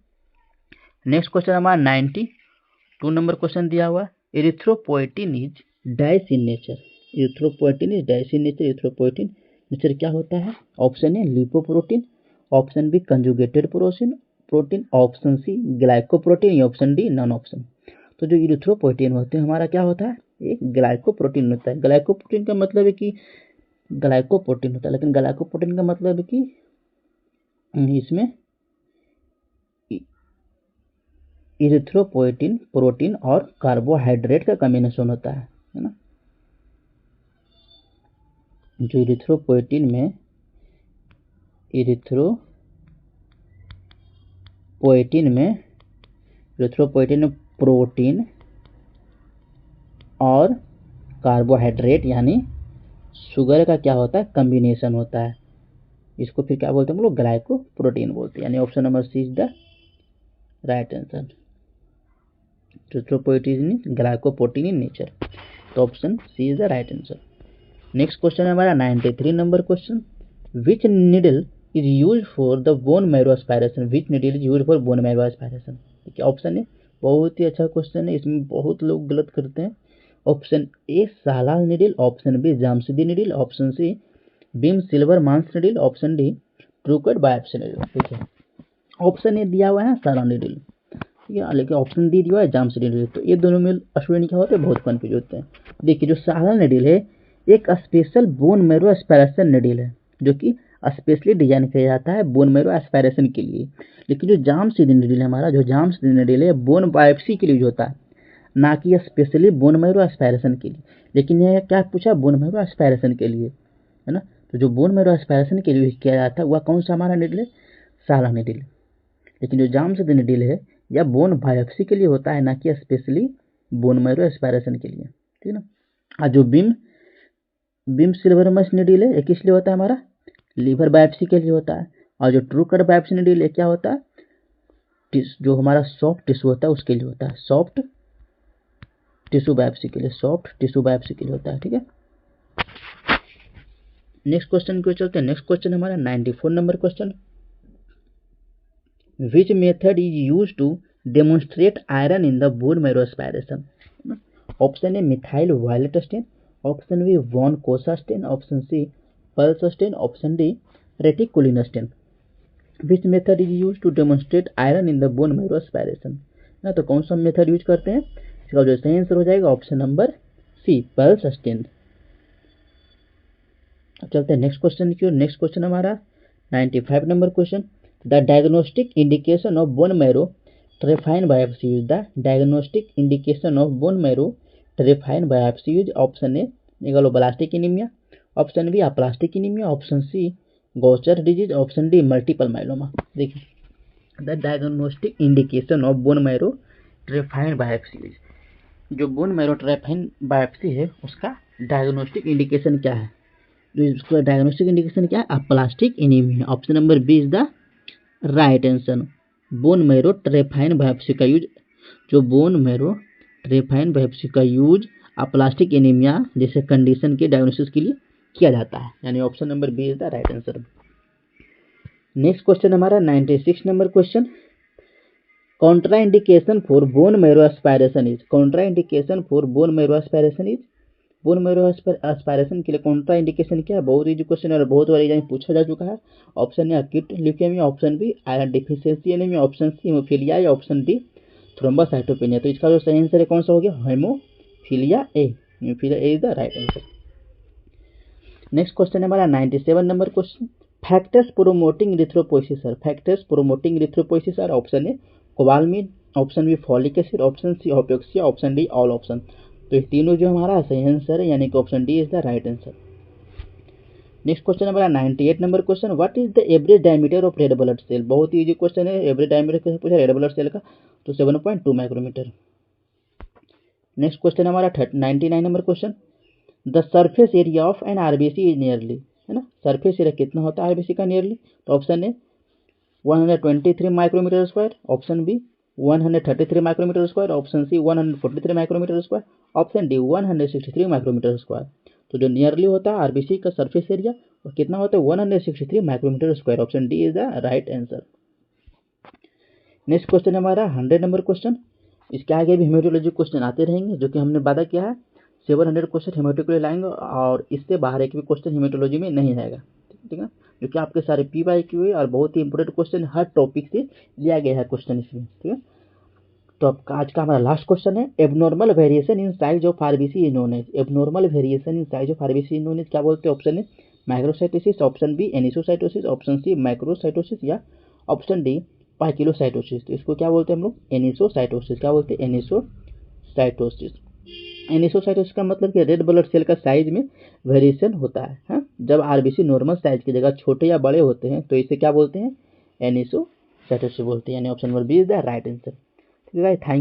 नेक्स्ट क्वेश्चन हमारा 92 नंबर क्वेश्चन दिया हुआ है। Erythropoietin is dice in nature. Erythropoietin is dice in nature. Erythropoietin nature क्या होता है? Option A lipoprotein, option B conjugated protein, option C glycoprotein, option D none option. तो जो इरिथ्रोपोएटिन होते हैं हमारा क्या होता है? एक ग्लाइकोप्रोटीन होता है। ग्लाइकोप्रोटीन का मतलब है कि ग्लाइकोप्रोटीन होता है, लेकिन ग्लाइकोप्रोटीन का मतलब है कि इसमें इरिथ्रोपोएटिन प्रोटीन और कार्बोहाइड्रेट का कॉम्बिनेशन होता है ना। जो इरिथ्रोपोएटिन में प्रोटीन और कार्बोहाइड्रेट यानी शुगर का क्या होता है? कॉम्बिनेशन होता है। इसको फिर क्या बोलते हैं हम लोग? ग्लाइकोप्रोटीन बोलते हैं। यानी option number C is the right answer. Erythropoietin glycoprotein in nature, तो option C is the right answer. Next question है हमारा 93 number question. Which needle is use for the bone marrow aspiration. Which needle is use for bone marrow aspiration. देखिए ऑप्शन है, बहुत ही अच्छा क्वेश्चन है, इसमें बहुत लोग गलत करते हैं। Option A Salah needle, option B Jamshidi needle, option C Vim Silverman needle, option D Trucut biopsy needle. ठीक है, ऑप्शन ए दिया हुआ है सालाल नीडल, ठीक है, लेकिन ऑप्शन डी दिया है जामशेदी नीडल। तो ये दोनों में स्टूडेंट क्या होते हैं? बहुत कंफ्यूज होते हैं। देखिए जो सालाल नीडल है एक special bone marrow aspiration needle है, जो कि स्पेशली डिजाइन किया जाता है बोन मैरो एस्पायरेशन के लिए। लेकिन जो जामशेदी नीडल है हमारा, जो जामशेदी नीडल है बोन बायोप्सी के लिए यूज होता है, ना कि स्पेशली बोन मैरो एस्पायरेशन के लिए। लेकिन यह क्या पूछा? बोन मैरो एस्पायरेशन के लिए, है ना। तो जो बोन मैरो एस्पायरेशन के लिए यूज किया जाता है वह कौन सा हमारा नीडल है? सालाल नीडल। लेकिन जो जामशेदी नीडल है यह बोन बायोप्सी के लिए होता है, ना कि स्पेशली बोन मैरो एस्पायरेशन के लिए, ठीक है ना। और जो बीम सिल्वर मस नीडल है किस लिए होता है? हमारा लीवर बायोप्सी के लिए होता है। और जो ट्रू कट बायोप्सी नीडल है क्या होता है? जो हमारा सॉफ्ट टिश्यू होता है उसके लिए होता है, सॉफ्ट टिश्यू बायोप्सी के लिए, सॉफ्ट टिश्यू बायोप्सी के लिए होता है। ठीक है, नेक्स्ट क्वेश्चन को चलते हैं। नेक्स्ट क्वेश्चन हमारा 94 number question. Which method is use to demonstrate iron in the bone marrow aspiration. Option A methyl violet stain, option B von Kossa stain, option C pulse stain, option D reticulin stain. Which method is use to demonstrate iron in the bone marrow aspiration ना। तो कौन सा मेथड यूज करते हैं? इसका जो सही आंसर हो जाएगा ऑप्शन नंबर सी पल्स स्टेन। चलते हैं नेक्स्ट क्वेश्चन की ओर। नेक्स्ट क्वेश्चन हमारा 95 number question. The diagnostic indication of bone marrow trephine biopsy use. The diagnostic indication of bone marrow trephine biopsy use. Option A megaloblastic anaemia, option B aplastic anaemia, option C Gaucher disease, option D multiple myeloma. देखिए the diagnostic indication of bone marrow trephine biopsy use. जो बोन मैरो ट्रेफाइन बायोप्सी है उसका डायग्नोस्टिक इंडिकेशन क्या है? इसका डायग्नोस्टिक इंडिकेशन क्या है? Aplastic anaemia. Option number B is the right answer. Bone marrow trephine biopsy का यूज, जो बोन मैरो ट्रेफाइन बायोप्सी का यूज अप्लास्टिक एनीमिया जैसे कंडीशन के डायग्नोसिस के लिए किया जाता है, यानी option number B is the right answer. Next question हमारा 96 number question. Contraindication for bone marrow aspiration is. Contraindication for bone marrow aspiration is. Bone marrow aspiration के लिए कॉन्ट्रा इंडिकेशन क्या है? बहुत इजी क्वेश्चन और बहुत बार एग्जाम पूछा जा चुका है। Option A acute leukaemia, option B iron deficiency anaemia, option C haemophilia या ऑप्शन डी थ्रोम्बोसाइटोपेनिया। तो इसका जो सही आंसर कौन सा हो गया? Haemophilia A. Haemophilia A is the right answer. Next question हमारा 97 number question. Factors promoting erythropoiesis are. Factors promoting erythropoiesis are. Option A cobalamin, option B folic acid, option C hypoxia, option D all option. तो ये तीनों जो हमारा सही आंसर है, यानी कि option D is the right answer. Next question हमारा 98 number question, what is the average diameter of red blood cell. बहुत ही इजी क्वेश्चन है, एवरेज डायमीटर पूछा रेड ब्लड सेल का, तो 7.2 माइक्रोमीटर। नेक्स्ट क्वेश्चन हमारा 99 number question, the surface area of an RBC is nearly, है ना, सरफेस एरिया कितना होता है आरबीसी का नियरली। तो option A 123 micrometer square, option B 133 micrometer square, option C 143 micrometer square, option D 163 micrometer square. तो जो नियरली होता है आरबीसी का सरफेस एरिया वो कितना होता है 163 micrometer square. Option D is the right answer. Next question हमारा 100 नंबर क्वेश्चन, इसके आगे भी हेमेटोलॉजी क्वेश्चन आते रहेंगे, जो कि हमने वादा किया है 700 क्वेश्चन हेमेटो के लिए लाएंगे, और इससे बाहर एक भी क्वेश्चन हेमेटोलॉजी में नहीं आएगा, ठीक है, जो कि आपके सारे PYQ है और बहुत ही इंपॉर्टेंट क्वेश्चन हर टॉपिक से लिया गया है क्वेश्चन इसमें, ठीक है। तो आपका आज का हमारा लास्ट क्वेश्चन है, abnormal variation in size of RBC is known as. Abnormal variation in size of RBC is known as क्या बोलते हैं। Option A microcytosis, option B anisocytosis, option C microcytosis, या ऑप्शन डी पाइकिलोसाइटोसिस। तो इसको क्या बोलते हैं हम लोग, एनिसोसाइटोसिस। क्या बोलते हैं, एनिसोसाइटोसिस। एनिसोसाइटोसिस का मतलब कि रेड ब्लड सेल का साइज में वेरिएशन होता है, हाँ? जब आरबीसी नॉर्मल साइज की जगह छोटे या बड़े होते हैं तो इसे क्या बोलते हैं, एनिसोसाइटोसिस बोलते हैं, यानी option number B is the right answer. ठीक है, थैंक